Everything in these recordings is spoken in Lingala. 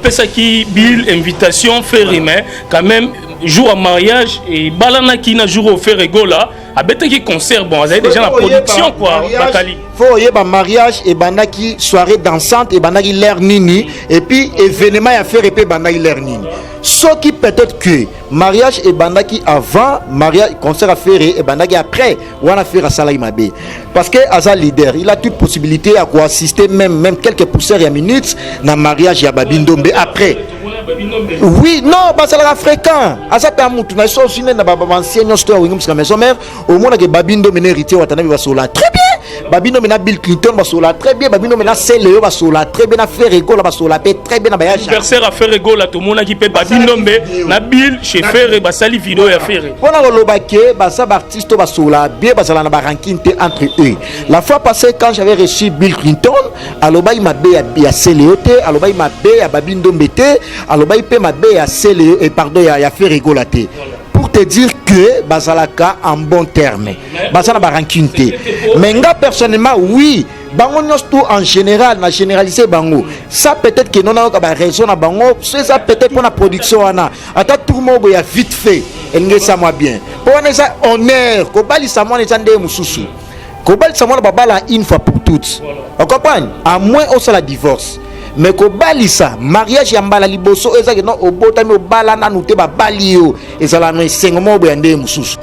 pesa qui Bill invitation faire mais quand même jour à mariage et balana qui na jour au faire rigola abeta qui concert bon avez déjà la production quoi Bakali faut y ba mariage et banaki soirée dansante et banaki l'air nini et puis événement à faire et puis banaki l'air nini ce qui peut-être que mariage et banaki avant mariage concert à faire et banaki après ou on a fait à Salai Mabe parce que Aza leader il a toute possibilité à quoi assister même quelques poussières et minutes dans mariage et à Babindombe après. Oui, non, c'est la fréquent. Asa ta mutu na so sine na baba ancien histoire wingum ska maison mère au monde que Babindo mena héritier watana va sola très bien. Babindo mena Bill Clinton va sola très bien. Babindo mena Célio va sola très bien. Na faire rigolo va sola très bien na bayage. Anniversaire à faire rigolo tout monde qui peut Babindo na Bill chez faire ba sali vidéo ya faire. Pona lobake ba sa artiste va sola bien ba sala na ba ranking entre eux. La fois passée quand j'avais reçu Bill Clinton, aloba il m'a bé ya Célio te, aloba il m'a bé ya Babindo mbete. Alors, il peut m'aider à sceller et pardon, il a fait rigolater. Pour te dire que Bazalaka en bon terme, Bazalaka rancune. Mais moi personnellement, oui, bango tout en général, na généralisé bango. Ça peut-être que non a raison à bango, c'est ça peut-être pour la production ana. Attends tout le monde a vite fait. Et ça moi bien. Pour on ça honneur, ko bali ça moi n'entende mususu. Ko bali ça moi babala une fois pour toutes. On comprend? À moins on la divorce. Mais ko balisa mariage ya mbala liboso ezaki no obotami obala na nute ba balio ezala no sengomo boyande mususu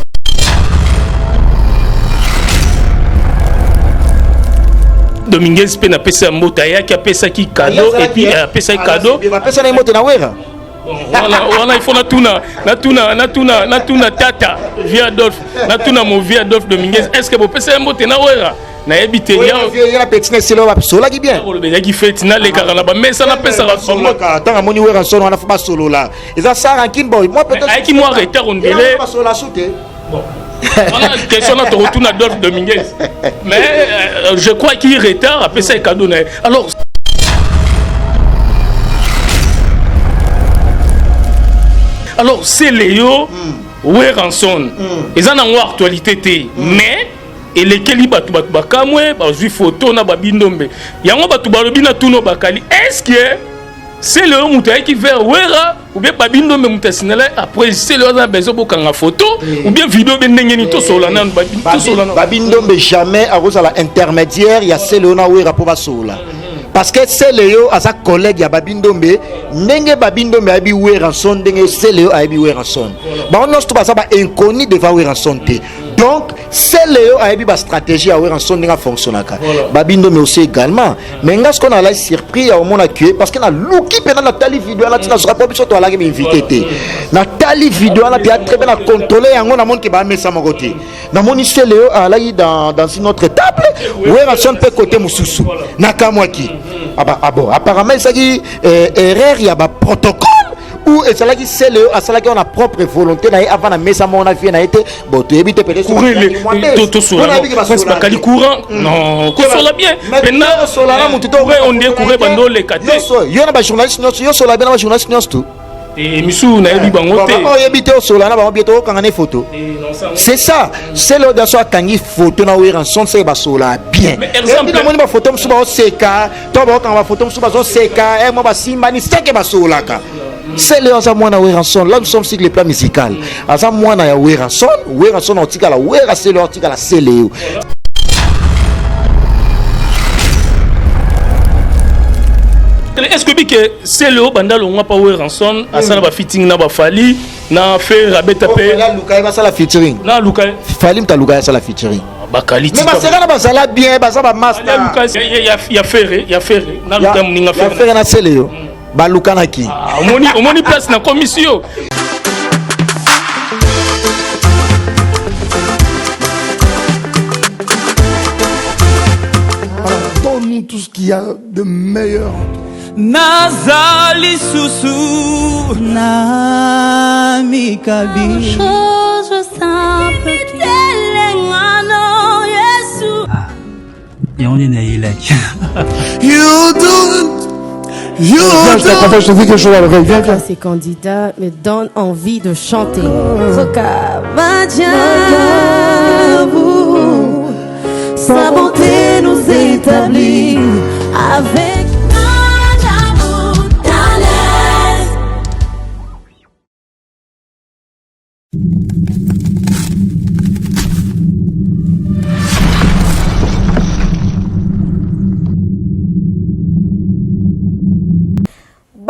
Dominguez pe na pesa mbota yaki apesa ki cadeau et puis apesa cadeau apesa na moto na wera on il faut na tuna tata via Adolphe na tuna mo via Adolphe Dominguez est-ce que bo pesa mbota na wera na ebité il y a petit selo ba sola ki bien il qui fait na le kaka na ba mais ça na pesa la somme tant amoni wera son on a fa solo là eza ça rankin boy moi peut-être qui moi retard on délai pas sola souté bon voilà question na to retourne Adolphe Dominguez mais je crois qu'il retard après ça cadeau alors c'est Léo Weranson ils en ont actualité mais et lesquels batu bakamwe bazui photo na Babindombe yango batu balobi na tuno bakali est-ce que c'est le mutai qui vers wera ou bien Babindombe mutasinela après c'est le a besoin bokanga photo ou bien vidéo bendengeni to solana Babindombe jamais à cause de l'intermédiaire il y a c'est le na wera pour basola parce que c'est Léo à sa collègue ya Babindombe ndenge Babindombe abi Weranson ndenge c'est Léo abi Weranson ba on n'ose pas ça ba inconnu devant Weranson te donc c'est Léo abi ba stratégie à Weranson ndenge fonctionnaka Babindombe aussi également mais ngas qu'on a la surpris au monde que parce que na luki pendant la tali vidéo la tina sera pas biso to la invité te na tali vidéo la bien très bien contrôler yango na monde que ba mesa mon côté na moni c'est Léo à la dans une autre table Weranson peut côté mususu na kamwaki ah bon, apparemment il s'agit erreur il y a un protocole ou et cela qui c'est le à cela qui on a propre volonté avant la messe à mon avis n'a été bon tu évites peut-être courir les tout sur la pas courant non que soit bien maintenant on dit courir bando les quatre il y a un journaliste yo sur la bien un journaliste tout et Missou na yebi bango te on yebite au solana ba bieto kangane photo c'est ça c'est le dans soit kangi photo na Weranson c'est ba sola bien mais exemple na moni ba photo msuba o seka to ba kanga ba photo msuba zo seka e mo ba simba ni seke ba sola ka c'est le asa mwana Weranson là nous sommes sur le plan musical asa mwana ya Weranson on tika la Wera c'est le tika la Célio est-ce que c'est le bandalo on pas Weranson à ça ba fitting na ba fali na fait rabeta pe là Luka ba ça la featuring na Luka fali mta Luka ça la featuring ba qualité mais ça ba ça la bien ba ça ba master il y a faire na Luka muninga faire na Célio ba Luka na ki omoni place na commission donne-nous tout ce qu'il y a de meilleur. Nazali Soussou na mikabi chose simple Ces candidats me donnent envie de chanter. Sa bonté nous établit avec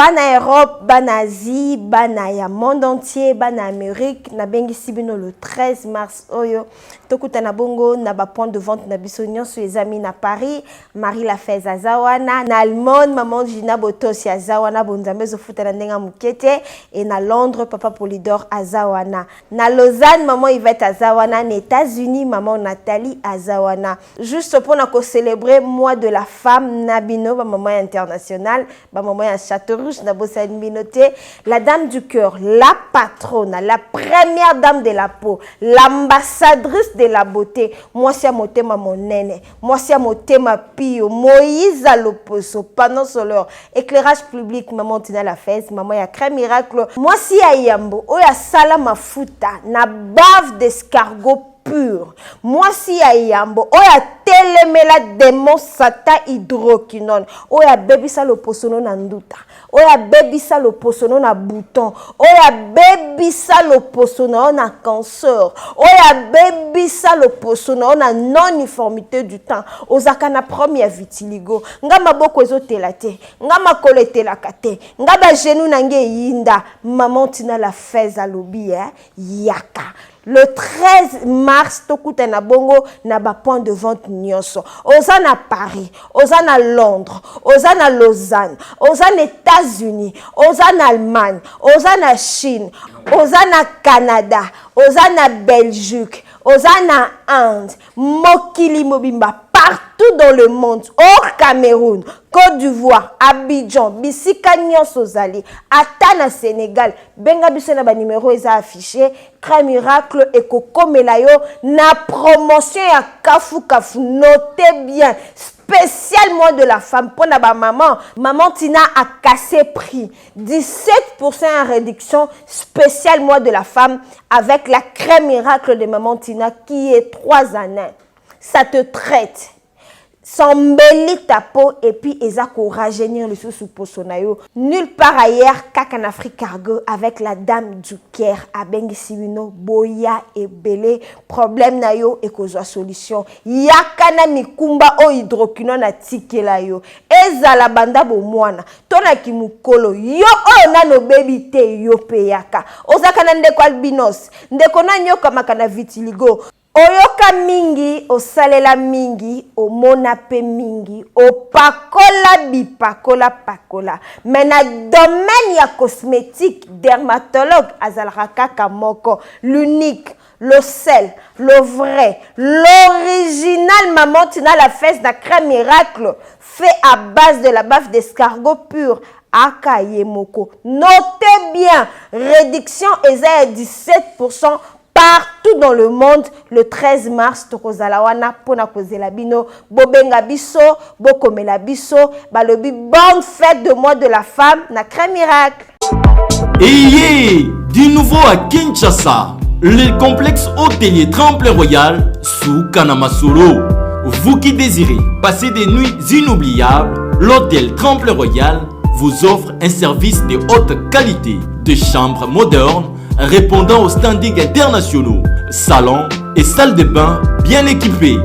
bana Europe, bana Asie, bana ya monde entier, bana Amérique, na bengi sibino le 13 mars oyo. Tokuta na bongo na ba point de vente na biso nyonso ezami na Paris, Marie Lafez azawana, na Allemande maman Gina Botos azawana bonzambe zo futa na ndenga mukete et na Londres papa Polydor azawana. Na Lausanne maman Yvette azawana, na États-Unis maman Nathalie azawana. Juste pour na ko célébrer mois de la femme nabino ba maman internationale, ba maman à Château-Rouge na Bossane Binoté, la dame du cœur, la patronne, la première dame de la peau, l'ambassadrice de la beauté, moi c'est motema mon nene, moi c'est motema pio, Moïse à l'opposo, pendant solaire, éclairage public, maman Tina la fesse, maman ya crème miracle, moi si ayambo, oya sala mafuta, na bave d'escargot pur. Moi si ayambo, oya telemela démon sata hydroquinone, oya bebisa l'opposo na nduta. Oya bebisa le posono na bouton, oya bebisa le posono na cancer, oya bebisa le posono na non-uniformité du temps. Ozaka na première vitiligo, nga maboko ezotela te, nga makolo etelaka te, nga ba genou nange yinda, maman Tina la fez alobi yaka. Le 13 mars, tokuta na bongo na ba point de vente nyonso. Oza na Paris, oza na Londres, oza na Lausanne, oza na États-Unis, oza na Allemagne, oza na Chine, oza na Canada, oza na Belgique, oza na Inde, mokili mobimba partout dans le monde, hors Cameroun, Côte d'Ivoire, Abidjan, Bissika nyonso zali, ata na Sénégal, benga biso na ba numéro eza affiché, Crème Miracle et Coco Melayo na promotion ya kafu kafu, notez bien, spécial mois de la femme pour na ba maman Tina a cassé prix, 17% en réduction, spécial mois de la femme avec la Crème Miracle de maman Tina qui est 3 années. Ça te traite, s'embellit ta peau et puis ezako rajeunir le sous posonayo. Nulle part ailleurs qu'en Afrique cargo avec la dame du Caire à Bengisibino, Boya et Belé, problème na yo et kozwa solution. Yakana mikumba o hydroquinone na tikela yo. Ezala banda bo mwana. Tona kimukolo yo o na no baby te yo peyaka. Ozaka na ndeko albinos, ndeko na nyoka makana vitiligo. Oyoka mingi, osalela mingi, omona pe mingi, opakola bipakola pakola. Mais na domaine ya cosmétique, dermatologue azalaka kaka moko, l'unique, le sel, le vrai, l'original maman Tina la fesse na Crème Miracle, fait à base de la bave d'escargot pur. Akayemoko. Notez bien, réduction est à 17%. Partout dans le monde, le 13 mars, tokozalawana pona kozela bino, bobenga biso, bokomela biso, balobi bonne fête de mois de la femme na Crème Miracle. Et du nouveau à Kinshasa, le complexe hôtelier Tremplin Royal sous Kanamasolo. Vous qui désirez passer des nuits inoubliables, l'hôtel Tremplin Royal vous offre un service de haute qualité, de chambres modernes répondant aux standings internationaux, salons et salles de bain bien équipés.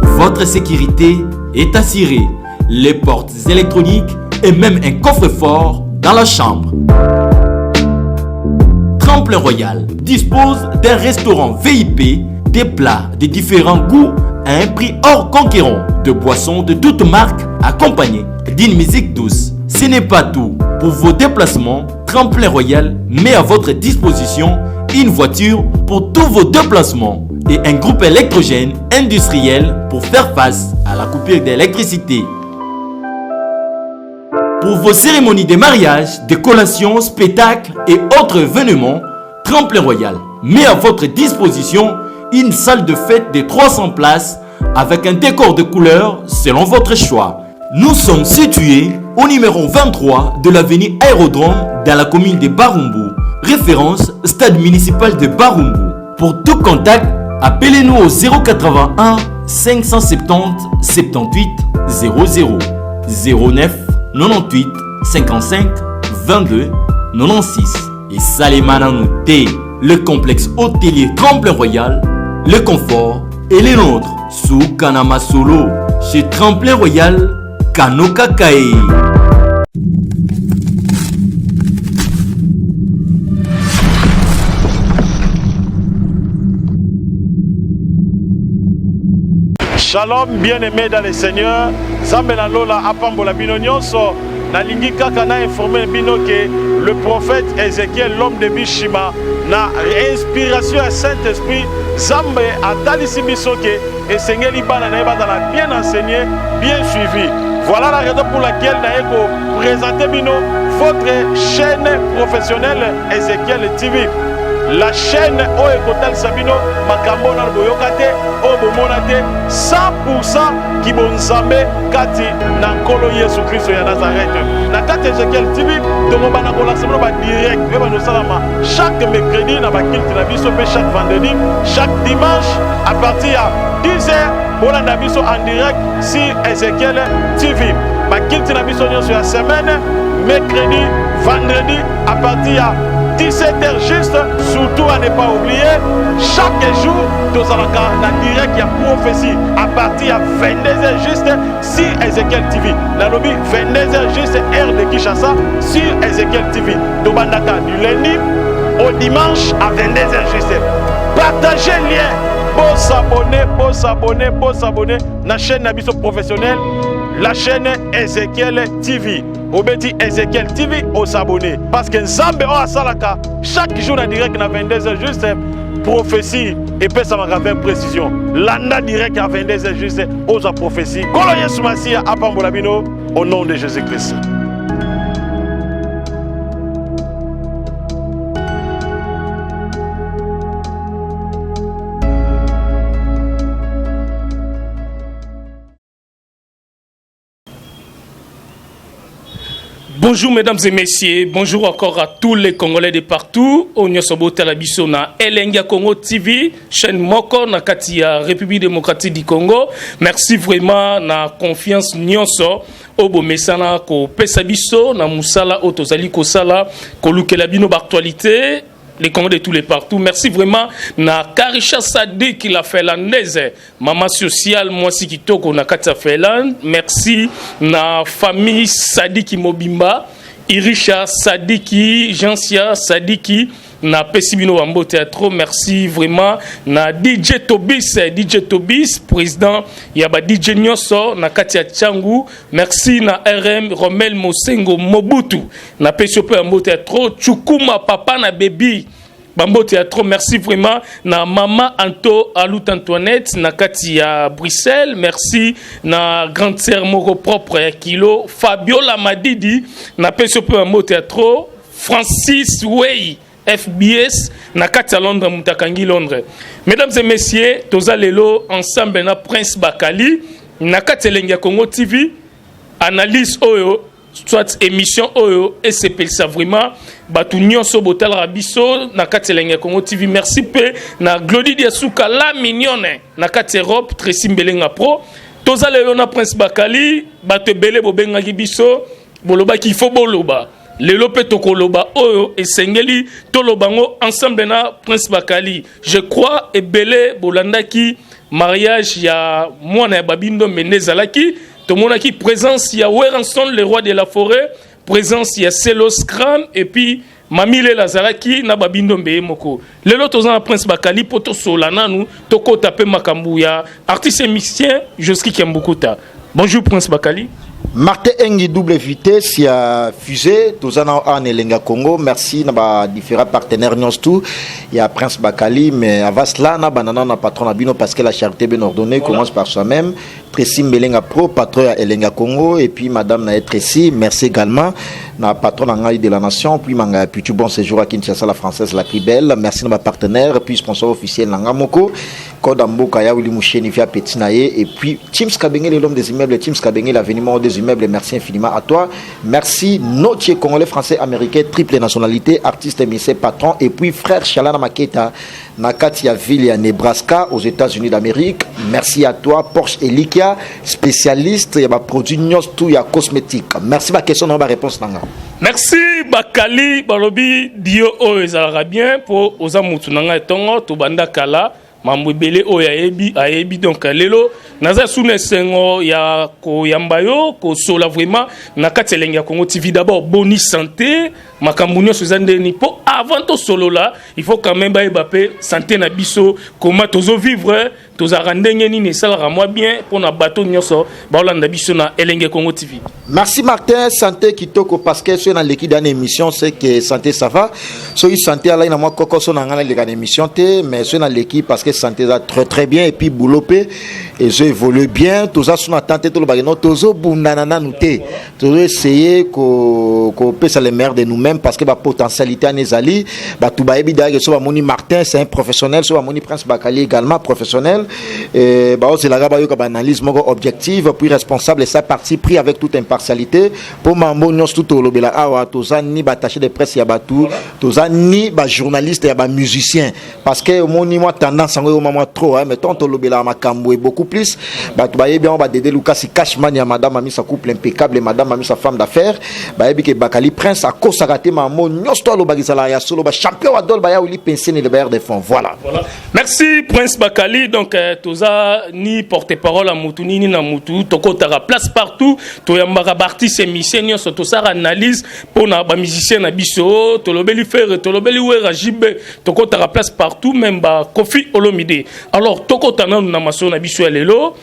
Votre sécurité est assurée, les portes électroniques et même un coffre-fort dans la chambre. Tremplin Royal dispose d'un restaurant VIP, des plats de différents goûts à un prix hors conquérant, de boissons de toutes marques accompagnées d'une musique douce. Ce n'est pas tout. Pour vos déplacements, Tremplin Royal met à votre disposition une voiture pour tous vos déplacements et un groupe électrogène industriel pour faire face à la coupure d'électricité. Pour vos cérémonies de mariage, de collations, spectacles et autres événements, Tremplin Royal met à votre disposition une salle de fête de 300 places avec un décor de couleurs selon votre choix. Nous sommes situés au numéro 23 de l'avenue Aérodrome dans la commune de Barumbu, référence stade municipal de Barumbu. Pour tout contact, appelez-nous au 081 570 78 00 09 98 55 22 96 et Salimana Nouté, le complexe hôtelier Tremplin Royal, le confort et les nôtres sous Kanamasolo chez Tremplin Royal Kanoka Kae. Shalom, bien-aimés dans le Seigneur. Zambela Lola apambola bino nyonso. Nalingi kaka na informé bino que le prophète Ézéchiel, l'homme de Bishima, na inspiration à Saint-Esprit, Zambe a talisi biso que Esengeli bana na ebata bien enseigné, bien suivi. Voilà la raison pour laquelle naeko présenter bino votre chaîne professionnelle Ézéchiel TV. La chaîne Oekotal Sabino Makambo na Boyokate Obomonate 100% qui bonzambe kati na nkolo Yesu Kristo ya Nazareth. Na kati Ezekiel TV donc bana ko la semaine ba direct et ba no salama chaque mercredi na ba kilte na biso pe chaque vendredi, chaque dimanche à partir de 10h bona na biso en direct sur Ezekiel TV. Ba kilte na biso sur la semaine mercredi, vendredi à partir de 17h juste, surtout à ne pas oublier, chaque jour, nous allons en direct, il y a prophétie à partir de 22h juste sur Ezekiel TV. La lobby 22h juste, heure de Kinshasa sur Ezekiel TV. Donc, du lundi au dimanche à 22h juste. Partagez le lien, pour s'abonner, la chaîne Nabiso professionnelle, la chaîne Ezekiel TV. Obeti Ezekiel TV aux s'abonner parce que Nzambe o asalaka chaque jour en direct à 22h juste prophétie et peut ça avec précision. Landa direct à 22h juste aux prophéties. Kolo Yesu Masia apambola bino au nom de Jésus-Christ. Bonjour mesdames et messieurs, bonjour encore à tous les Congolais de partout. On est sur Botelabisson na Elenga Congo TV, chaîne Moko na Katia République démocratique du Congo. Merci vraiment na confiance nyonso obo mesana ko pesabiso na musala otozali ko sala ko lukela bino actualité. Les Congolais de tous les partout. Merci vraiment na Karisha Sadi qui l'a fait landaise. Maman sociale, moi si qui toko na Katia Feland. Merci na famille Sadiki Mobimba. Irisha Sadiki, Jansia Sadiki. Na Pesibino Wambo Théâtre, merci vraiment na DJ Tobis, président Yaba DJ Nyoso, na Katia Tchangu, merci na RM Romel Mosengo Mobutu, na Pesopé Wambo Théâtre, Chukuma Papa na Baby Bambo Théâtre, merci vraiment na Maman Anto Alut Antoinette, na Katia Bruxelles, merci na Grande Sœur Moro Propre Kilo, Fabiola Madidi, na Pesopé Wambo Théâtre, Francis Wey, FBS na Katia Londres Mutakangi Londres. Mesdames et messieurs, toza lelo ensemble na Prince Bakali na Katia Lenga Congo TV analyse oyo soit émission oyo et c'est ça vraiment batu nyonso botal rabiso na Katia Lenga Congo TV. Merci pe na Glody Diasuka la mignonne na Katia Europe Tracy Mbelenga Pro. Toza lelo na Prince Bakali batu belé bobenga biso boloba ki faut boloba. Le lope tokoloba oyo esengeli tolobango ensemble na Prince Bakali. Je crois et belé bolandaki mariage ya mwana ya babindo menezalaki tomonaki présence ya Weranson le roi de la forêt, présence ya Selos Kram et puis Mamile Lazaraki na babindo mbeye moko. Lelo tozana Prince Bakali poto solana nu toko tape makambu ya artiste musicien Joski Kiambukuta. Bonjour Prince Bakali. Martin Engi double vitesse, il y a fusée, tous en Elenga Congo, merci à différents partenaires nous tout. Il y a Prince Bakali, mais avant cela, na banana na patron Abino parce que la charité bien ordonnée commence par soi-même. Tracy Mbelenga Pro, patron à Elenga Congo, et puis Madame Naë Tracy, merci également. Na patron de la nation, puis manga puis bon séjour à Kinshasa la française la plus belle. Merci à ma partenaire, puis sponsor officiel Nangamoko, Kodambo Kaya Willy Moucheni via Petinaye, et puis Teams Kabengé l'homme des immeubles, Teams Kabengé l'avenir des immeubles. Merci infiniment à toi. Merci notre Congolais, Français, Américain, triple nationalité, artiste, émissaire, patron, et puis frère Chalana Maketa, Nakatia Ville à Nebraska, aux États-Unis d'Amérique. Merci à toi, Porsche Elikia, spécialiste, il y a produit tout, il y a cosmétique. Merci ma question, non ma réponse nanga. Merci Bakali, Balobi, Dio Oezara bien pour Ozamutu Nanga et Tongo, Tobanda Kala. Mambwebele oya ayebi donc lelo naza sune sengo ya ko yambayo ko sola vraiment na Katia Lenga Congo TV. D'abord bonne santé makambo nyonso eza ndeni po avant to solo là il faut quand même bayeba pe santé na biso comment tozo vivre tozara ndenge nini esalaka mwa bien pour na bato nyonso baolanda biso na Elenge Congo TV. Merci Martin. Santé kitoko parce que c'est dans l'équipe d'une émission c'est que santé ça va. So santé là ina moi koko so na ngana l'équipe émission té mais c'est dans l'équipe parce que santé ça très bien et puis boulopé et je évolue bien tout ça son attente tout le bagano tozo bunana nous té. Tozo essayer ko pesa les meilleurs de nous-mêmes parce que ba potentialité anezali ba tout ba ebida que so ba moni Martin c'est un professionnel so ba moni Prince Bakali également professionnel et ba c'est la gaba yo ka analyse moko objective puis responsable et ça parti pris avec toute impartialité pour mambo nyos tout olobela awa tozani ba attaché de presse ya batu tozani ba journaliste ya ba musicien parce que moni moi tendance ngo moi trop mais tant olobela makambo et beaucoup plus ba to ba yebi on ba Dédé Lucas Cashman ya madame Amisa couple impeccable et madame Amisa femme d'affaires ba yebi ke Bakali Prince a kosakate mambo nyos to olobagizala ya solo ba champion adol ba ya oli penser le bailleur de fonds voilà. Merci Prince Bakali donc toza ni porte-parole à Mutuni ni na Mutu toko tara place partout to yambaka artiste émission nyonso to sara analyse pour na ba musicien na biso to lobeli faire to lobeli wera jibe toko tara place partout même ba Kofi Olomide alors toko tana na maso na biso lelo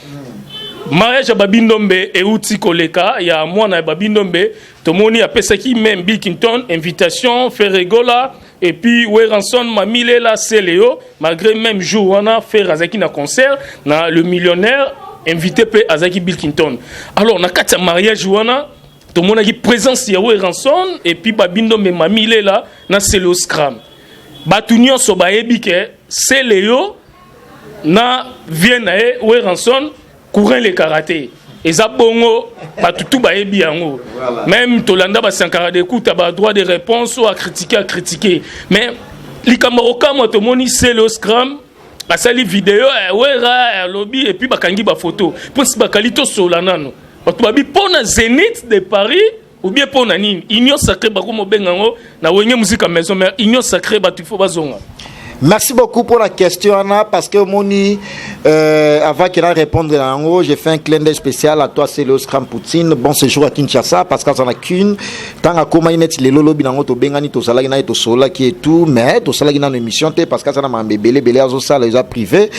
mariage ya Babindombe et outi koleka ya mwana ya Babindombe tomoni apesaki même Bill Clinton invitation Ferregola et puis Weranson mamile la Céléo malgré même jour on a fait Razaki na concert na le millionnaire invité pe Azaki Bill Clinton alors na kati ya mariage wana to mona ki présence ya Weranson et puis Babindombe mamile la na Céléo Scram batu nyonso bayebi ke Céléo na vienne Weranson courir les karaté et ça bongo batutu baebi yango même tolanda ba sankara de écoute ba droit de réponse ou à critiquer mais likamoroka mo to moni c'est le scrum ba sali vidéo wera lobby et puis bakangi ba photo pour si bakali to solanano batu babi pona Zénith de Paris ou bien pona nini union sacrée ba ko mo bengango na wenge musique maison mère union sacrée batu fo bazonga. Merci beaucoup pour la question, Anna, parce que Moni, avant qu'il ait répondu en haut, j'ai fait un clin d'œil spécial à toi, c'est le Scram Poutine. Bon séjour à Kinshasa, parce qu'on a qu'une. Tant à comment il est le lolo binango to bengani to salagina to sola qui est tout, mais to salagina une émission parce que ça n'a pas belé azo ça les a privé.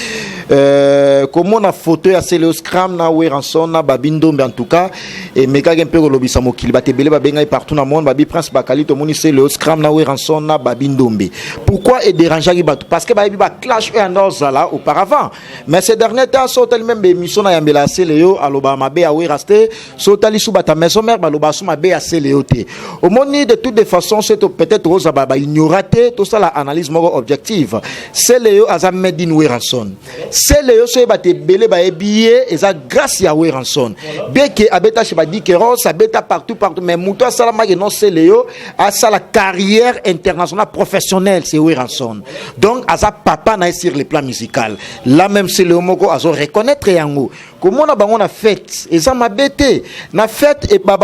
Comment on a photo à c'est le Scram na Weranson na Babindombe en tout cas et méga un peu lobby samokili ba te belé ba bengai partout dans le monde babi Prince Bakali to moni c'est le Scram na Weranson na Babindombe. Pourquoi est déranger parce que baby ba clash un là auparavant mais ces derniers temps sautel même émission na yambela Céléo aloba mabe a Weraste sautali sous bata maison mère baloba sous mabe a Céléo te au moni de toutes les façons c'est peut-être aux ababa ignoraté tout ça la analyse moro objective Céléo aza medin Weranson Céléo so ba te belé ba ebié eza grâce ya Weranson bien que abeta chez ba dikero ça beta partout mais muto salama que non Céléo a ça la carrière internationale professionnelle c'est Weranson. Donc, à sa papa n'a sur le plan musical. Là même, c'est le mot qu'on reconnaître yango. Comment on a fait? Et ça m'a bêté. Na fait et ba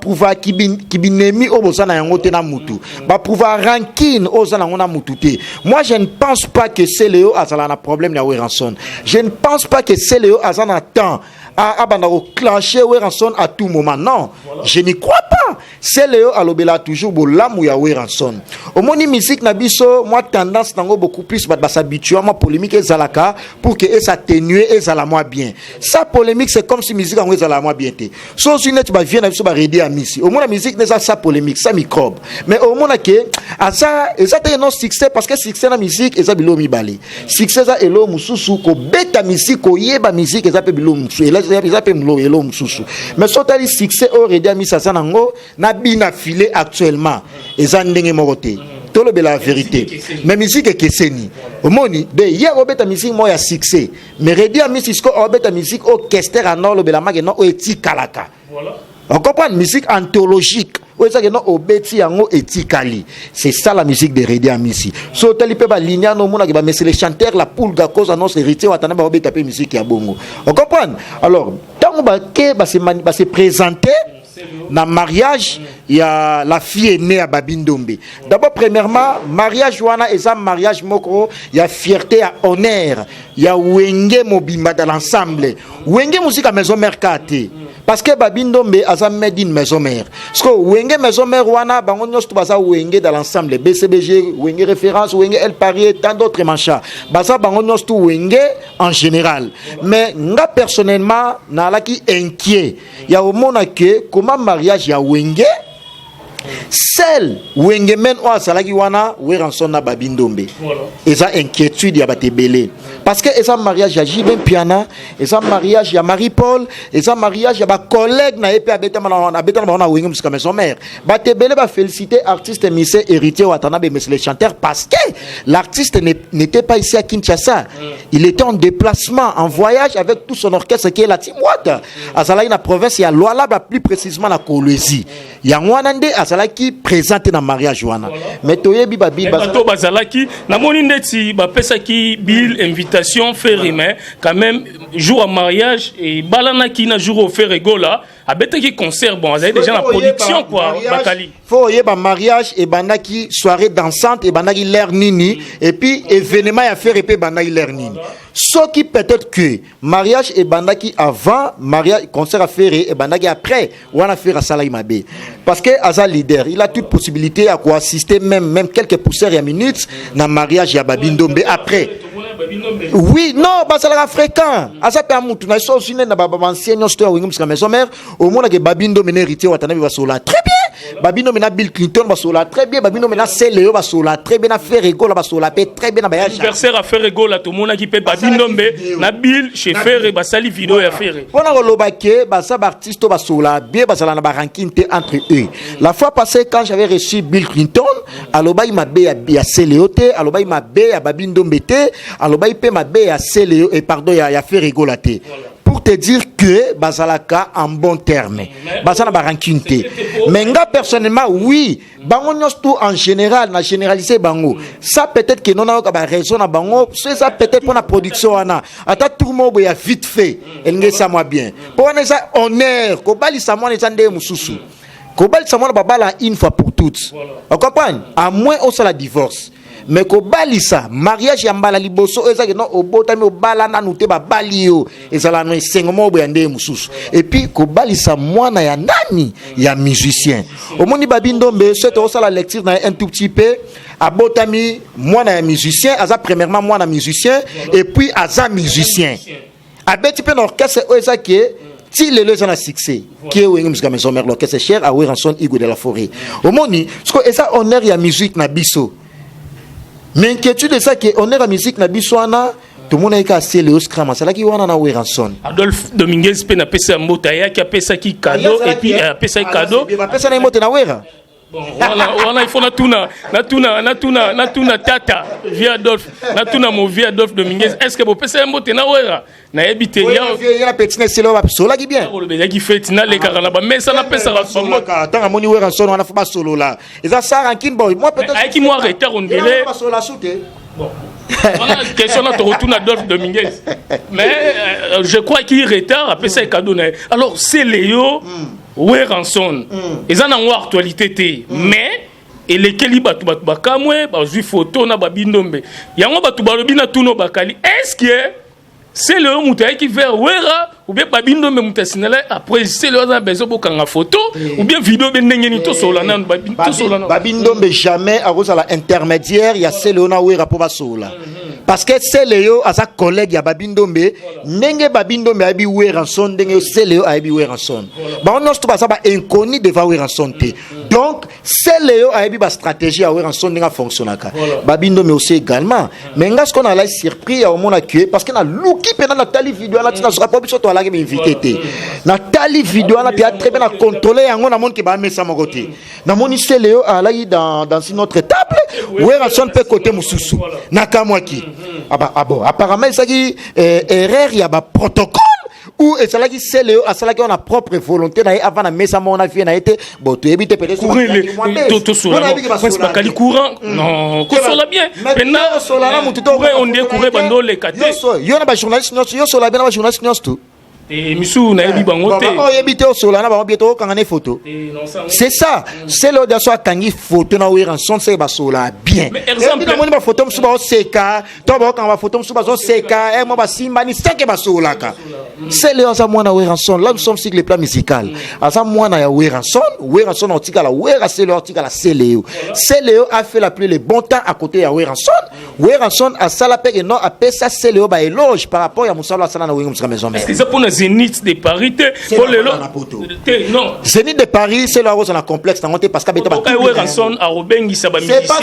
prouver kibinemi au bosana yango te na mutu. Ba prouver ranking au zana ngona mututé. Moi, je ne pense pas que c'est Léo azala na problème na Weranson. Je ne pense pas que c'est Léo azana temps à clencher Weranson à tout moment. Non, je n'y crois pas. C'est Léo alobela toujours bolam ou ya Weranson. Au moni musique na biso, moi tendance nango beaucoup plus ba s'habituer à ma polémique ezalaka pour que ça atténue et ça la moi bien. Ça polémique c'est comme si musique en ezala moi bien té. So si net ba vient na biso ba redi à misi. Au mona musique n'est ça polémique, ça microbe. Mais au mona que à ça et ça te non succès parce que succès na musique eza bilo mi balé. Succès za elo mususu ko beta musique ko yeba musique eza pe bilo mususu. Eza pe mlo elo mususu. Mais so tali succès au redi à misi ça nango na bina filé actuellement eza ndenge moroté. Tout le la vérité. Mais musique est keseni. Au moni de hier au beta musique moi ya succès. Mais redi à musique au beta musique au kester en or le bela mag non au eti kalaka. Voilà. On comprend musique anthologique. Ou ça que non au beti yango etikali. C'est ça la musique de Redi Amisi. So tali pe ba linia no mona ke ba mais les chanteurs la poule ga cause annonce héritier watana ba beta pe musique ya bongo. On comprend. Alors tant ba ke ba se présenter na mariage il y a la fille est née à Babindombe. D'abord premièrement mariage wana eza mariage moko il y a fierté à honneur il y a wenge mobimba dans l'ensemble wenge musique à maison mercate parce que babindombe aza made in maison mère parce que wenge maison mère wana bango nyos to baza wenge dans l'ensemble BCBG wenge référence wenge El Paris tant d'autres mancha baza bango nyos to wenge en général mais nga personnellement nalaki inquiet ya omona que comment mariage ya wenge celle wenge men o asalaki wana weranson na babindombe eza inquiétude ya batebele parce que eza mariage ya Jibin Piana eza mariage ya Marie-Paul eza mariage ya ba collègue na epe abetama na wenge musika maison mère batebele ba féliciter artiste Missé héritier Watanabe mais les chanteurs parce que l'artiste n'était pas ici à Kinshasa il était en déplacement en voyage avec tout son orchestre qui est la Timwata azalaki na province ya Lualaba plus précisément na Kolwezi ya wana nde qui présente dans mariage wana mais toyebi babi bato bazalaki na moni ndeti ba pesa ki bill invitation ferime quand même jour à mariage et balana ki na jour au Ferregola abete ki concert bon azali déjà la production quoi bakali faut yeba mariage et bandaki soirée dansante et bandaki l'air nini et puis événement ya faire epé bandaki l'air nini ce qui peut-être que mariage et bandaki avant mariage concert à faire et bandaki après wana faire salai mabe parce que aza leader il a toute possibilité à quoi assister même quelques poussières et minutes dans mariage ya babindombe après oui non basala fréquent asa pe amutu na so sine na baba ancien nyonso to wingi musika maison mère au monde que babindombe ne héritier Watanabe basola très bien babindombe na Bill Clinton basola très bien babindombe na Célio basola très bien na Ferrego la basola pe très bien na bayach anniversaire à Ferrego la to mona ki pe babindombe na Bill chez Ferre basali vidéo ya Ferre pona koloba ke basa artiste basola bien basala na ba ranking entre eux la fois passée quand j'avais reçu Bill Clinton aloba mabe ya Célio te aloba mabe ya babindombe te aloba ipe mabe ya Célio et pardon ya Ferrego la te pour te dire que bazalaka en bon terme bazana ba ranking te mais nga personnellement oui bango nyos tout en général na généraliser bango ça peut-être que non na ba raison na bango c'est ça peut-être pour la production wana ata tout le monde ya vite fait elnge ça moi bien pour on ça honneur ko bali ça moi nzande mususu ko bali ça moi babala une fois pour toutes on comprend à moins on ça la divorce mais ko balisa mariage ya mbala liboso ezaki no obotami obala na nute ba balio ezala no sengomo bo yande mususu et puis ko balisa mwana ya nani ya musicien omoni babindombe c'est aussi la lecture na un tout petit peu abotami mwana ya musicien aza premièrement mwana musicien et puis aza musicien abeti pe orchestre ezaki si le les a succès qui est wingum jusqu'à maison mère l'orchestre cher à Weranson Igo de la Forêt omoni parce que ça honneur ya musique na biso. Mais inquiétude de ça que on est la musique na biswana tout le monde est cassé le scram c'est là qui wana na Weranson Adolphe Dominguez pe na pesa mbota ya ki pesa ki cadeau et puis pesa cadeau ba pesa na mbota na wera bon wana il faut na tuna tata via Adolphe na tuna mo via Adolphe Dominguez est-ce que bo pesa mbota na wera na ebite ya petite c'est là solo qui bien le beza qui fait na le karana ba mais ça na pesa la solo tant à moni Weranson wana fa solo là et ça ça rankin boy moi peut-être avec moi retard on délai solo soute bon on a question na retourne Adolphe Dominguez mais je crois qu'il retard après ça cadeau alors c'est Léo Weranson ils en ont actualité té mais et lesquels batu bakamwe bazui photo na babindombe yango batu balobi na tuno bakali est-ce que c'est le mutaï qui fait wera ou bien babindombe mutasinala après c'est le a besoin pour kanga photo ou bien vidéo ben ngeni to solana babindombe jamais à cause la intermédiaire il y a Célona wera pour basola parce que Célio à sa collègue ya babindombe nenge babindombe abi Weranson ndenge Célio abi Weranson ba on to ba ça ba inconnu devant Weranson te donc Célio abi ba stratégie à Weranson ndenge fonctionnaka babindombe aussi également mais ngas qu'on a la surpris à au monde que parce que na qui peut dans la tali vidéo là tu ne seras pas obligé de aller m'inviter na tali vidéo là puis très bien contrôler yango na monde qui va mettre ça mon côté na moni Célio là dans une autre table Weranson peut côté mususu na kamwaki bon apparemment ça qui erreur il y a ba protocole ou et cela qui Célio à cela qui on a propre volonté na avant na mesa mon avis na été bon tu éviter peut-être tout sur c'est pas cali courant non que ça bien maintenant on dit courir bando les quatre yo na ba journaliste yo sur la bien na ba journaliste tout Et Missou na yebi bango te. Ba yebi te osola na ba bieto kangane photo. C'est ça. C'est le daso kangi photo na wera son c'est ba sola bien. Mais exemple na moni ba photo msuba o seka, to ba kan ba photo msuba zo seka, e mo ba simba ni seke ba sola ka. C'est le asa mwana wera son. Là nous sommes sur le plan musical. Asa mwana ya wera son otika la wera c'est le otika la Céléo. Céléo a fait la plus le bon temps à côté ya wera son a sala pe non a pesa Céléo ba éloge par rapport ya musala sala na wera musika maison mère. C'est ça pour Zénith de Paris pour le non Zénith de Paris c'est la rose en complexe dans parce que c'est pas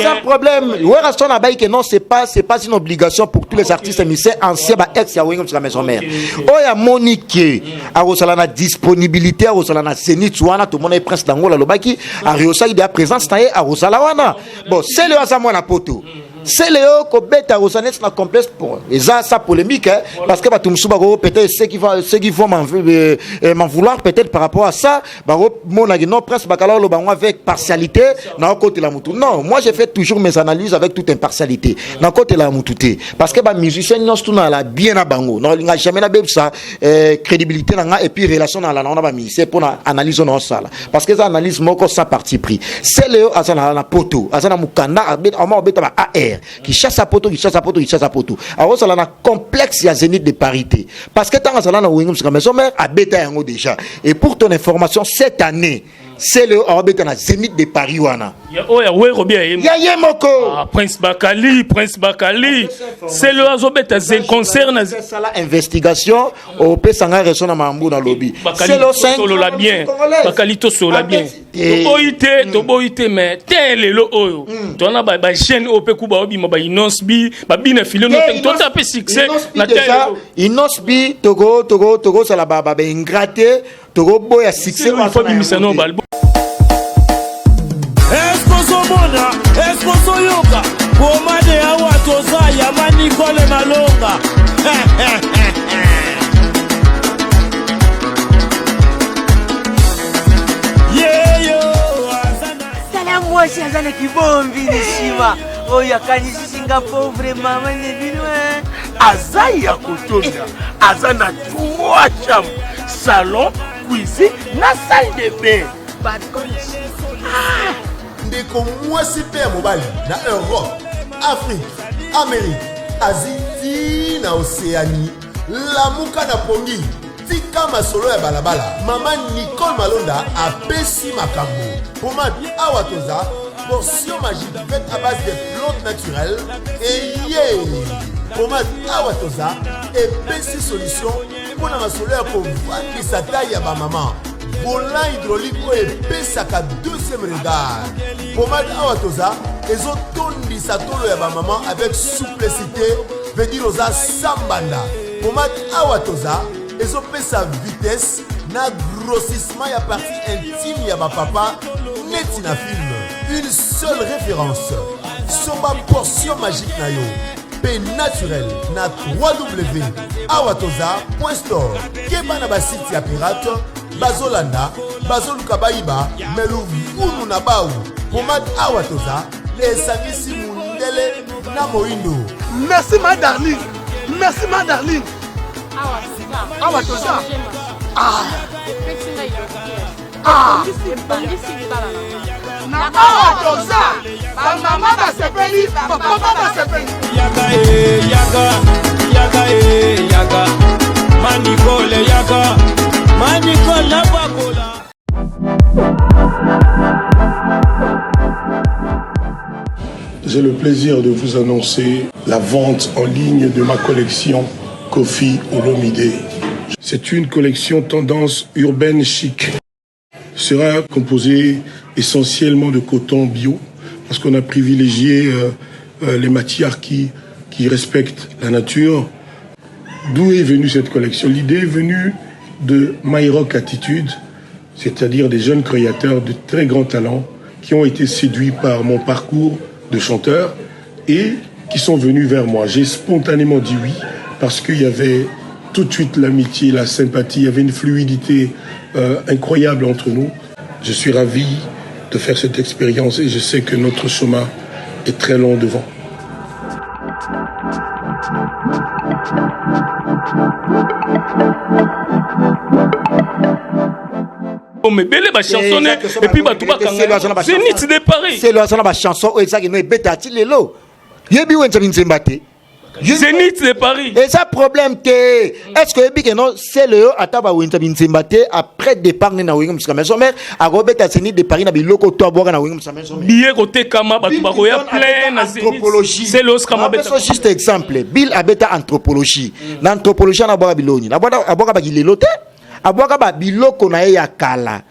un problème. Werasson a dit que non c'est pas une obligation pour tous les artistes musiciens anciens ba ex ya wengom sur la maison mère. Oya Monique a rosala na disponibilité a rosala na Zénith wana tout le monde est prince d'Angola lobaki a riosa il a présence taé a rosala wana. Bon c'est le azamwa na poto. C'est Léo Kobeta Rosanet na complexe pour et ça polémique hein, parce que Batumsuba peut-être ceux qui vont m'en vouloir peut-être par rapport à ça mon non presque bacalao le bango avec partialité na côté la mutu. Non, moi j'ai fait toujours mes analyses avec toute impartialité na côté la mututé parce que ba musicien non tout na la bien na bango non il n'a jamais na ça crédibilité na et puis relation na la na ba musicien pour na analyse na ça parce que ça analyse moko sans parti pris. C'est Léo azana na poto azana mukanda obeta ba AR qui chasse à poteau. Alors ça a un complexe ya Zénith de parité. Parce que tant que ça a un maison mère à bêta yango déjà. Et pour ton information, cette année, c'est le orbite na Zénith de Paris wana. Ya Yemoko. Prince Bakali. C'est le azobeta zen concerne ça la investigation au pesanga reso na mambu na lobby. C'est le 5 solo la bien. Bakali to solo la bien. To boité mais tel lo oyo. To na ba chaîne op ku ba obi ba inosbi ba bina filo no to taper succès na tel. Inosbi Togo ça la ba ingraté Togo boya succès wa fa bimisa no balbo. Esposo yoka bomade awa toza ya manikole malonga yeyo salamu moshi azana kibombi nishima oya kanisi Singapore vraiment mane binwe azaya kotonda azana 3 chambres salon cuisine na salle de bain ndeko mwasi pe ya mobali na Europe, Afrique, Amérique, Asie na Océanie, lamuka na pongi tika masolo ya balabala. Maman Nicole Malonda apesi makambo. Pomade awa toza portion magique faite à base de plantes naturelles et pomade awa toza epesi solution pour na masolo ya kovandisa taille ya ba maman. Volant hydraulique et saka deuxième regard. Pomade awatoza ezotondisa tolo ya ba maman avec souplicité veut dire oza sambanda. Pomade awatoza ezopesa vitesse na grossissement ya partie intime ya ba papa neti na film. Une seule référence. Soba portion magique na yo. P naturel na www.awatoza.store. Keba na ba site ya pirate bazolanda bazoluka baiba melu vunu na bau pomade awatoza esangisi mundele na moindo. Merci ma darling awatoza na awatoza bamama basepeli bapapa basepeli yaga manikole yaga J'ai le plaisir de vous annoncer la vente en ligne de ma collection Kofi Olomide. C'est une collection tendance urbaine chic. Sera composée essentiellement de coton bio parce qu'on a privilégié les matières qui respectent la nature. D'où est venue cette collection? L'idée est venue de My Rock Attitude, c'est-à-dire des jeunes créateurs de très grands talents qui ont été séduits par mon parcours de chanteur et qui sont venus vers moi. J'ai spontanément dit oui parce qu'il y avait tout de suite l'amitié, la sympathie, il y avait une fluidité incroyable entre nous. Je suis ravi de faire cette expérience et je sais que notre chemin est très long devant. mais belle ba chanson et puis ba tuba kanga c'est nit de Paris c'est la chanson exact no beta ti lelo yebi wenza binzembate Zénith de Paris. Et ça problème que est-ce que non c'est le ataba wenza binzembate après départ na wingum ska maison mère a Robert Zénith de Paris na biloko to aboka na wingum ska maison mère billet côté kama ba tuba ko ya plein na anthropologie c'est l'os kama beta c'est juste exemple bill abeta anthropologie na anthropologie na boka biloni na boka ba gilelo te aboka ba biloko na ya kala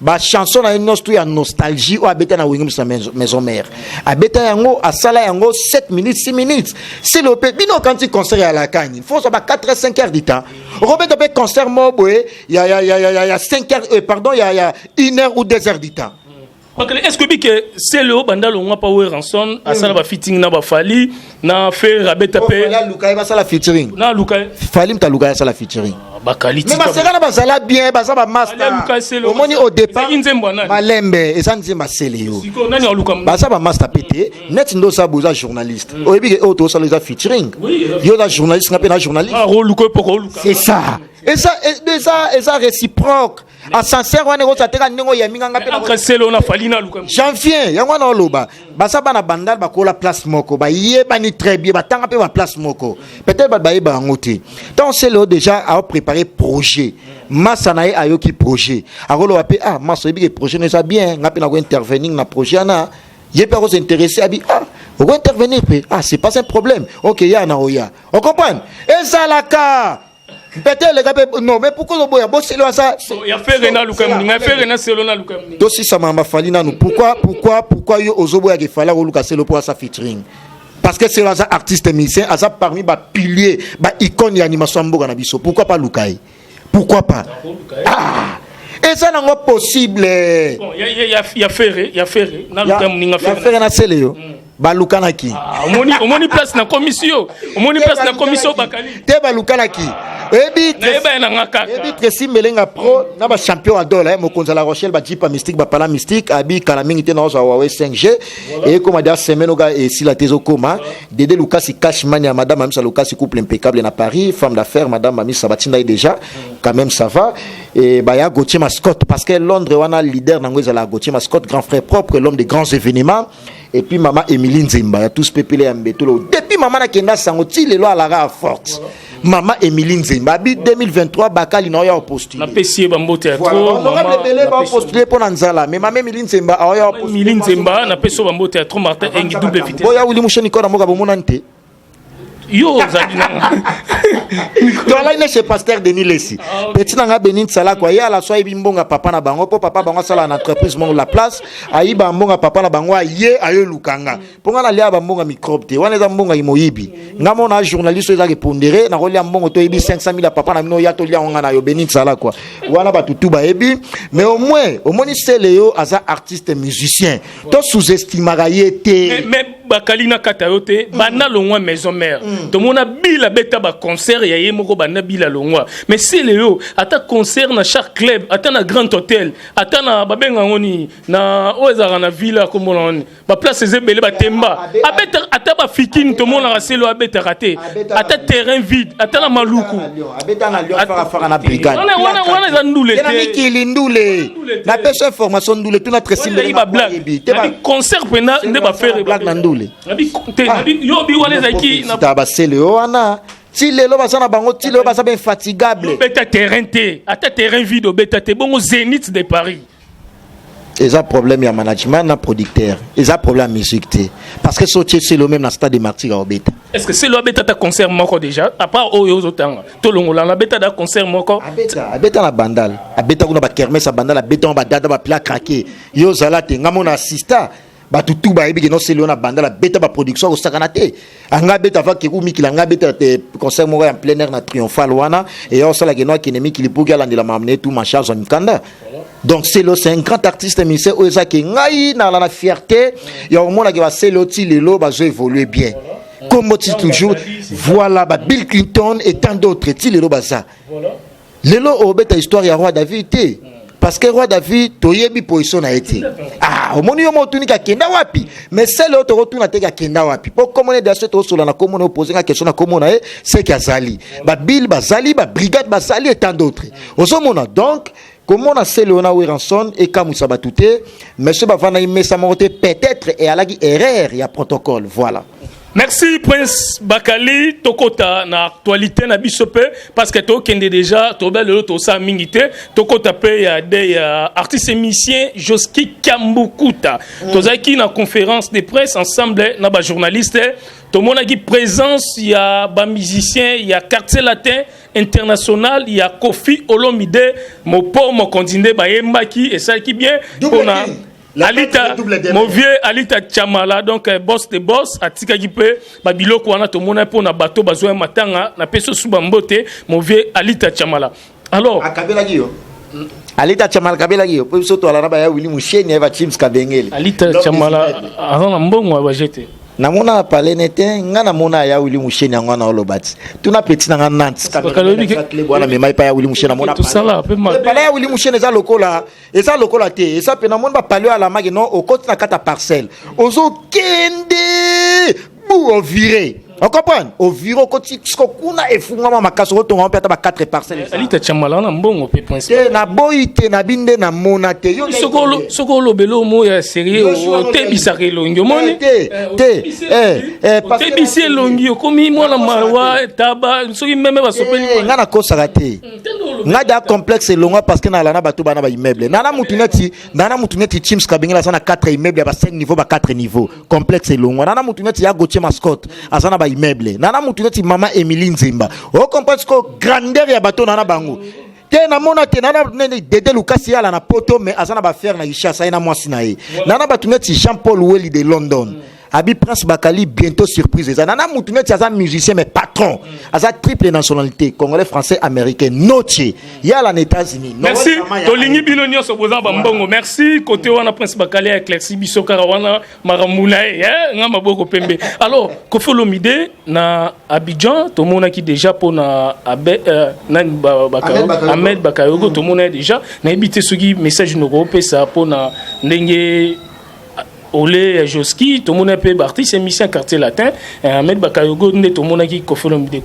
ba chanson na nostru ya nostalgie o abeta na wingum sa maison mère abeta yango asala yango 7 minutes 6 minutes c'est le pe bino quand il concert à la cagne faut ça ba 4 5 heures du temps Robert be concert mo boy il y a 5 heures pardon il y a 1 heure ou 2 heures du temps. Est-ce que c'est le banda lo ngapa we ranson asala ba fitting na ba fali na faire abeta pe la luka ba sala featuring na luka fali mta luka sala featuring ba qualité mais basala na basala bien basala ba master au moni au départ malembe et ça nzemba seleo basala ba master pété net ndo sa boza journaliste au ebi ke auto sala za featuring yo la journaliste na pe na journaliste ah luka poko luka c'est ça et ça réciproque à sincère wana ko sateka ndingo ya minga pe na selo na fali na luka janvier yango na loba basaba na bandal bakola place moko ba yebani très bien batanga pe ba place moko peut-être ba yeba ngote donc c'est là déjà à préparer projet massa na ayoki projet akolo pe ah massa bi projet ne ça bien ngapi na ko intervenir na projet na yeba ko s'intéresser abi ah on va intervenir pe ah c'est pas un problème OK ya na oya on comprend et ça la ka peut-être les gars non mais pourquoi le boya bo c'est là ça il y a fait rena lukamni na fait rena selo na lukamni donc si ça m'a fallu na nous pourquoi yo ozoboya ke fala ko luka selo pour ça featuring parce que c'est là ça artiste musicien asa parmi ba pilier ba icône ya animation mboka na biso pourquoi pas lukai pourquoi pas ah et ça n'est pas possible bon il y a fait na lukamni nga fait na selo balukanaki omoni place na commission bakali te balukanaki ebi Tracy Melenga pro na ba champion adola mokonza la Rochelle ba jipa mystique ba pala mystique abi kala mingi te na oza Huawei 5G et comme dia semaine oga et si la tezo koma Dédé Lucas Cashman ya madame Mamisa Lucas couple impeccable na Paris femme d'affaires madame Mamisa Sabatinda déjà quand même ça va et ba ya Gauthier Mascotte parce que Londres wana leader na ngweza la Gauthier Mascotte grand frère propre l'homme des grands événements et puis maman Emilie Nzimba ya tous pepele ya mbetolo depuis maman na kenda sango ti lelo ala ra forte maman Emilie Nzimba bi 2023 bakali na yo postuler na pesier bambote trop maman lebele ba postuler pour nzala mais maman Emilie Nzimba ayo postuler Emilie Nzimba na peso bambote trop Martin engi double vitesse boya uli musheni ko na moka bomona nte yo zadina tola ine chez pasteur Denis Lessi petit nanga Benin sala kwa ya la soa bimbonga papa na bango po papa bango sala na entreprise mon la place ayi ba mbonga papa na bango ye ayo lukanga ponga na lia ba mbonga microbe te wana za mbonga imoyibi ngamo na journaliste za répondre na rolia mbongo to yebi 500,000 papa na mino ya to lia nga na yo Benin sala kwa wana ba tutu ba yebi mais au moins au moni seleo aza artiste musicien to sous-estimera yete mais bakalina katayote bana longwa maison mère to mona bila beta ba concert ya yemoko bana bila longwa mais c'est léo ata concert na chaque club ata na grand hôtel ata na babenga ngoni na oza na villa comme on ba place ezebele ba temba abeta ata ba fiking to mona raselo abeta raté ata terrain vide ata na maluku abeta na lio fara na brigade wana za ndule te na mikili ndule na pesa information ndule tu na tresimbe ba blague te ba concert pena nde ba faire blague na ndule yo bi wana zaki na ba seleo wana ti lelo basana bango ti lelo basa ben fatigable beta terrain te ata terrain vide beta te bongo Zénith de Paris eza problème ya management na producteur eza problème musique te parce que sotie c'est le même na stade de martyr au beta est-ce que c'est le beta ta concert moko déjà à part oyo zotanga to longola la beta da concert moko abeta na bandal abeta kuna ba kermesse bandal abeta ba dada ba plat craqué yo zala te ngamo na assista batutu ba ebi que non c'est le na bandal beta ba production au sakanate anga beta va ke ku mikila nga beta te concert moko en plein air na triomphal wana et yo sala ke no kinemi kilipuki ala ndila mamne tout ma charge en kanda. Donc c'est un grand artiste musicien oza ke ngai na la fierté ya au mona ke ba selo ti lelo ba zo évoluer bien comme tu toujours voilà ba Bill Clinton et tant d'autres ti lelo ba ça lelo o beta histoire ya roi David te parce que roi David toyebi position na été omoni yo motuni ka kenda wapi mais celle autre retourna te ka kenda wapi pour comme on est dans cette osola na comme on poser la question na comme on est c'est qu'azali ba bill bazali ba brigade bazali et tant d'autres osomona donc comment on a celle on a Ranson et Kamoussa Batouté monsieur bavana imesa monter peut-être et à la erreur il y a protocole voilà. Merci Prince Bakali tokota na actualité na bisope parce que to kende déjà to bel to sa mingité tokota pe ya des artistes musiciens Joski Kambukuta tozaki na conférence de presse ensemble na ba journaliste to mona ki présence ya ba musicien ya quartier latin international ya Kofi Olomide mo po mo continuer ba yembaki et ça qui bien on Alita, mon vieux Alita Chamala, donc boss de boss, Atika Gipe, Babilo Kwana, Tomona pour na bateau, Bazoa Matanga, na Peso Subambote, mon vieux Alita Chamala. Alors, Alita Chamala Kabela Gio, pour surtout à la Rabaya Willy Mouchen, Eva Chims Kabengel. Alita Chamala, avant un bon mois, j'étais. Namona palais n'était ngana mona ya Willy Mouchen ngana olobati tuna petit na Nantes bwana memai pa ya Willy Mouchen mona tout ça là palais ya Willy Mouchen eza lokola te eza pe na mona palais ala magi non au côté na kata parcelle ozo kende bu on viré. On comprend? Au bureau, quand tu es fou, ma casse, on peut avoir 4 parcelles. Alita Chamala, on bon, on peut penser. Na boite, na binde, na monate. Sokolo belo mo ya sérieux, te bisare longi, moni. Te bisare longi, comme moi la marwa, taba, soki même va sopeli. Ngana ko sarate. Ngada complexe longa parce que na la na bato bana ba immeuble. Nana mutuneti Chims Kabengela sana 4 immeubles, ba 5 niveaux, ba 4 niveaux. Complexe longa. Nana mutuneti ya Gauthier Mascotte, asana ba immeuble. Nana mutuneti mama Emilie Nzemba. O comprendre ko grandeur ya bato nana bango. Te na mona te nana Dede Lucas ya la na poto mais asana ba faire na Ishasa ina mwasi na ye. Nana batuneti Jean-Paul Welly de London. Abi Prince Bakali bientôt surprise. Nana mutuneti asa musicien mais patron. Asa triple nationalité congolais, français, américain. Noche. Ya la États-Unis. Merci. Tolingi Bilonio Soboza Bambongo. Merci. Côté wana Prince Bakali avec Lexi Biso Karawana Maramulae. Ngama boko pembe. Alors, Kofi Olomide na Abidjan, tout le monde qui déjà pour na Ahmed Bakayogo, tout le monde déjà. Na habité ce qui message nous repère ça pour na ndenge Olé Joski, tout le monde peut partir, c'est mission quartier latin. Ahmed Bakayogo, tout le monde qui Kofi Olomide.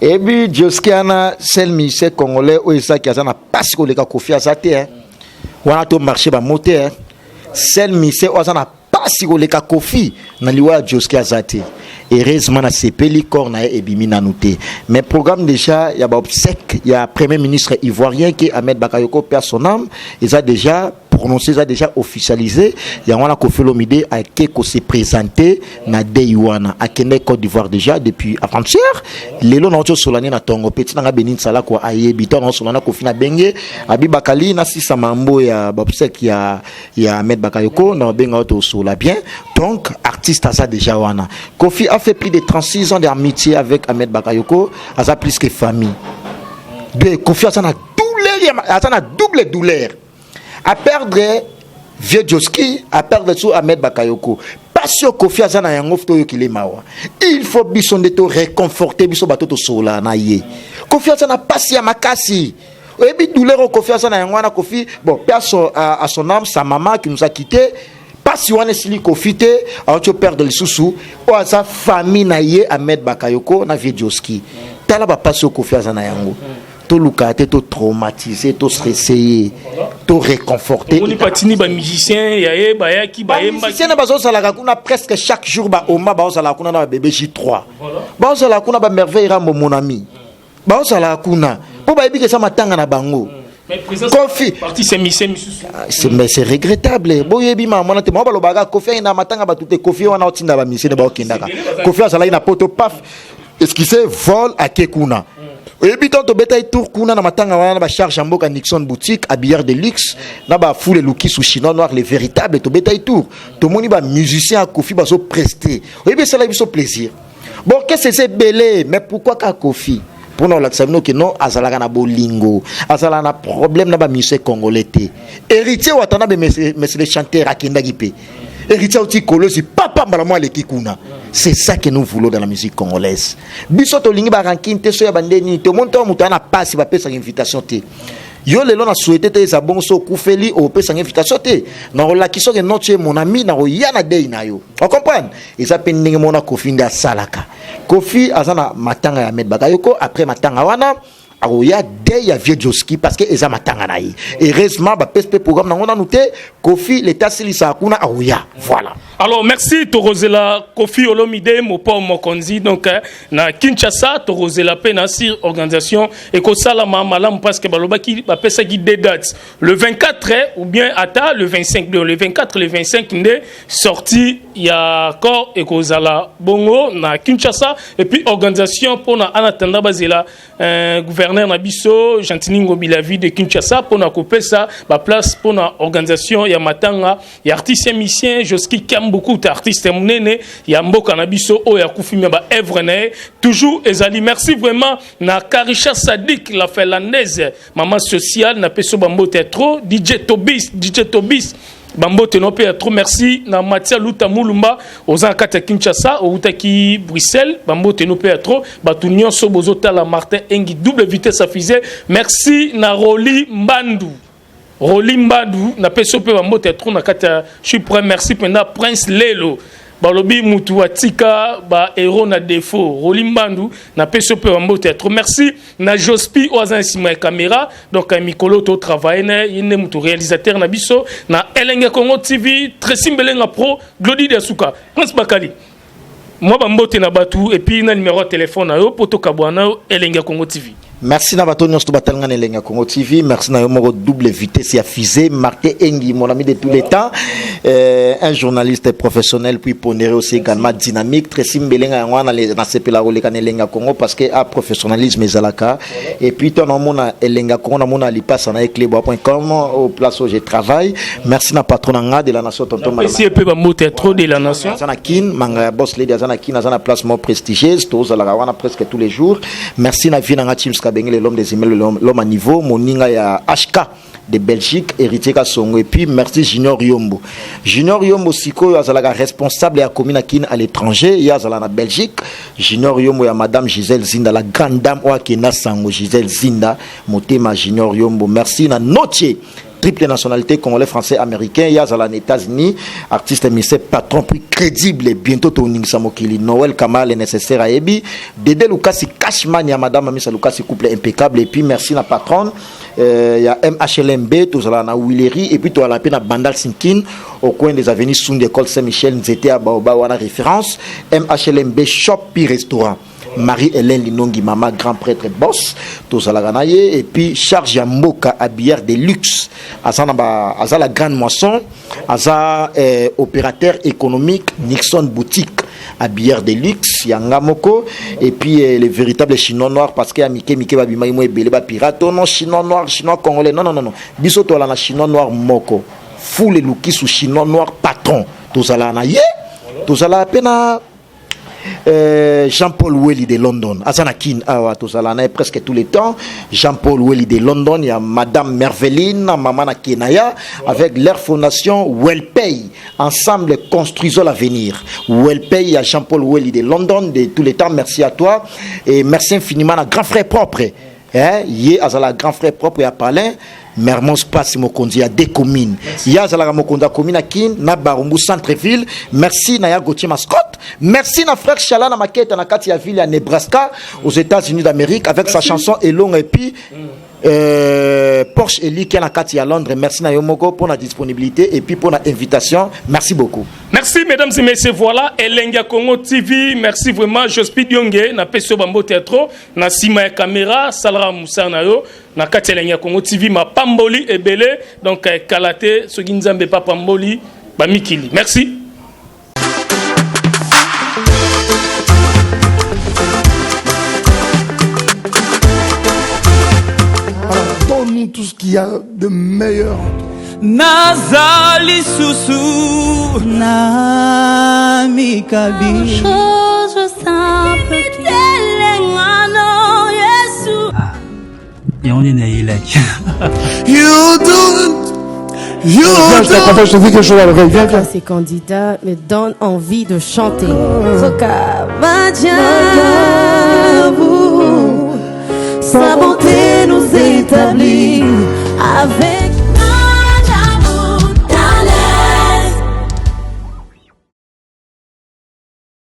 Et puis Joski ana seul mission congolais où ça qui a na passe ko le Kofi azate hein. Wana to marché ba moteur. Seul mission où ça na passe ko le Kofi na liwa Joski azate. Heureusement na sepeli corps na ebimi na nouté. Mais programme déjà il y a ba obsèque, il y a premier ministre ivoirien qui Ahmed Bakayoko perd son âme, ils a déjà prononcé, ça déjà officialisé. Il y a un Kofi Olomide a qui s'est présenté na Deyuana à Kenya Côte d'Ivoire déjà depuis avant-hier. Lelo na solani na Tongo petit na Benin Sala kwa ayebi to na solana Kofi na Benge Abi Bakali na sisa mambo ya babsek ya Ahmed Bakayoko na benga auto sola bien. Donc artiste a ça déjà wana. Kofi a fait plus de 36 ans d'amitié avec Ahmed Bakayoko, a ça plus que famille. De Kofi a ça na douleur, a ça na double douleur. À perdre vieux Joski, à perdre sous Ahmed Bakayoko. Pas sûr Kofi Azana yango fto yokile mawa. Il faut bison de to réconforter biso bato to sola na ye. Kofi Azana passe ya makasi. Et puis douleur Kofi Azana yango na Kofi, bon, personne à son âme, sa maman qui nous a quitté. Pas si on est sili Kofi te, alors tu perds le sous-sous. Ou à sa famille na ye Ahmed Bakayoko na vieux Joski. Tala ba passe au Kofi Azana yango. Tout lucate, tout traumatisé, tout stressé, tout réconforté. On est patini ba musicien, yaé ba ya ki ba yemba. Musicien na bazo sala kuna presque chaque jour ba oma ba sala kuna na bébé J3. Ba sala kuna ba merveille rambo mon ami. Ba sala kuna. Po ba yebi ke sa matanga na bango. Mais présence Kofi parti c'est musicien mais c'est regrettable. Bo yebi ma mona te mo ba lo baga Kofi na matanga ba tout Kofi wana otinda ba musicien ba okindaka. Kofi sala ina poto paf. Est-ce qu'il se vole à Kekuna? Et puis tant au bétail tour kuna na matanga wana ba charge mboka Nixon boutique habillard de luxe na ba foule luki sous chinois noir les véritables to bétail tour to moni ba musicien à Kofi ba so prester et bien ça là biso plaisir bon qu'est-ce que c'est belé mais pourquoi ka Kofi pour nous la sabino que non azalaka na bolingo azala na problème na ba musicien congolais té héritier watana be monsieur le chanteur akenda gipe héritier outi kolosi papa mbala moi le kikuna. C'est ça que nous voulons dans la musique congolaise. Biso to lingi ba ranking te so ya bandeni to monto mutana passe ba pesa invitation te. yo lelo na souhaité te za bon so kufeli au pesa invitation te na la qui so que notre mon ami na yana day na yo on comprend et ça pe ndenge mona Kofi nda salaka Kofi azana matanga ya med bakayoko après matanga wana aroya day ya vieux Joski parce que eza matanga na yi heureusement ba PSP programme na ngona nouté Kofi l'état silisa kuna aroya voilà. Alors merci Torozela Kofi Olomide Mopo Mokonzi donc na Kinshasa Torozela Penasi organisation et ko sala malam parce que baloba ki ba pesa ki des dates le 24 ou bien ata le 25 le 24 le 25 ndé sorti ya corps et ko sala bongo na Kinshasa et puis organisation pour na anatanda bazela gouverneur Nabiso Gentini Ngobila vie de Kinshasa pour na couper ça ba place pour na organisation ya matanga ya artiste musicien Joski beaucoup d'artistes munene ya mboka na biso o ya kufimia ba œuvre na toujours ezali merci vraiment na Karisha Sadik la finlandaise maman sociale na peso bambote trop DJ Tobis bambote no pe trop merci na Matia Luta Mulumba oza kata Kinshasa o utaki Bruxelles bambote no pe trop batunyo so bozota la Martin Engi double vitesse affisée merci na Roli Mbandu Rolimbadu na peso pe bambote trop na kata je suis prêt merci penda Prince Lelo balobi mutu atika ba héros na défaut Rolimbandu na peso pe bambote trop merci na Jospi oazan sima caméra donc mikolo to travailler na yene mutu réalisateur na biso na Elenga Congo TV Tresimbelenga Pro Glody de Suka Prince Bakali moi bambote na batu et puis na numéro de téléphone na yo poto kabwana Elenga Congo TV. Merci na bato nyonso batalanga Elenga Congo TV. Merci na yomo double vitesse ya fusée marqué Engi mon ami de tous les temps, un journaliste professionnel puis pondéré aussi également dynamique très simbelenga ngwana na sepela roleka na Elenga Congo parce que a professionnalisme ezalaka et puis ton mona Elenga Congo na mona lipasa na eclebo.com au place où je travaille. Merci na patron nga de la nation tonton Malama. Merci peu ba moté trop de la nation. Azana kin manga boss lady azana kin azana place mo prestigieuse tous la wana presque tous les jours. Merci na vie na team l'homme des emails, l'homme à niveau, Moninga ya HK de Belgique, héritier Kasongo. Et puis merci Junior Yombo. Junior Yombo Siko, yazalaga responsable à commune à l'étranger, yazala na Belgique. Junior Yombo ya Madame Gisèle Zinda, la grande dame Oakena Sango, Gisèle Zinda, Motema Junior Yombo. Merci na Notier. Triple nationalité congolais, français, américain, Yazala, États-Unis, artiste, émissaire, patron, plus crédible, bientôt Toning Samokili, Noël Kamal, nécessaire à Ebi, Dédé Lukasi, Cashman, ya Madame Amisa Lukasi, couple impeccable, et puis merci la patronne, ya MHLMB, tout ça, na Willery, et puis tout à la peine à Bandal Sinkin, au coin des avenues Sound d'école Saint-Michel, Nzete à Baoba, wana référence, MHLMB Shop, puis restaurant. Marie-Hélène Linongi, maman, grand prêtre boss, tout ça la et puis charge Yamboka à bière de luxe, à la grande moisson, à opérateur économique, Nixon boutique à bière de luxe, Yangamoko, et puis les véritables chinois noirs, parce qu'il y a Mike Babima, Beleba pirate, non, chinois noir, chinois congolais, non, bisoto la chinois noir moko, fou les loukis sous chinois noir patron, tout ça la tout ça la peine à Jean-Paul Welly de London. Azanakin, tout ça là, presque tous les temps. Jean-Paul Welly de London, il y a Madame Merveline, Maman Kenaya, avec leur fondation Wellpay. Ensemble, construisons l'avenir. Wellpay, il y a Jean-Paul Welly de London, de tous les temps. Merci à toi. Et merci infiniment à grand frère propre. Yé azala grand frère propre à Palin. Mermons passe Mokondi à des communes. Yazala Mokonda commune à Kin, na Barumbu centre-ville. Merci Naya Gauthier Mascotte. Merci na frère Chala na maquette na Katia ville à Nebraska aux États-Unis d'Amérique avec sa chanson Elong et puis Porsche Eli qui est na Katia à Londres. Merci na Yomoko pour la disponibilité et puis pour l'invitation. Merci beaucoup. Merci mesdames et messieurs, voilà Elenga Congo TV. Merci vraiment Jospi Diongue na Peso Bambo Théâtre na Sima Caméra Salara Moussa na yo na Katia Elenga Congo TV ma Pamboli et Belé donc Kalate Soginzambe pa Pamboli ba Mikili. Merci. Donne-nous tout ce qu'il y a de meilleur. Nazali Susu na mikabi Chose simple qui Telengano Yesu Ces candidats me donnent envie de chanter. Sa bonté nous établit. vie avec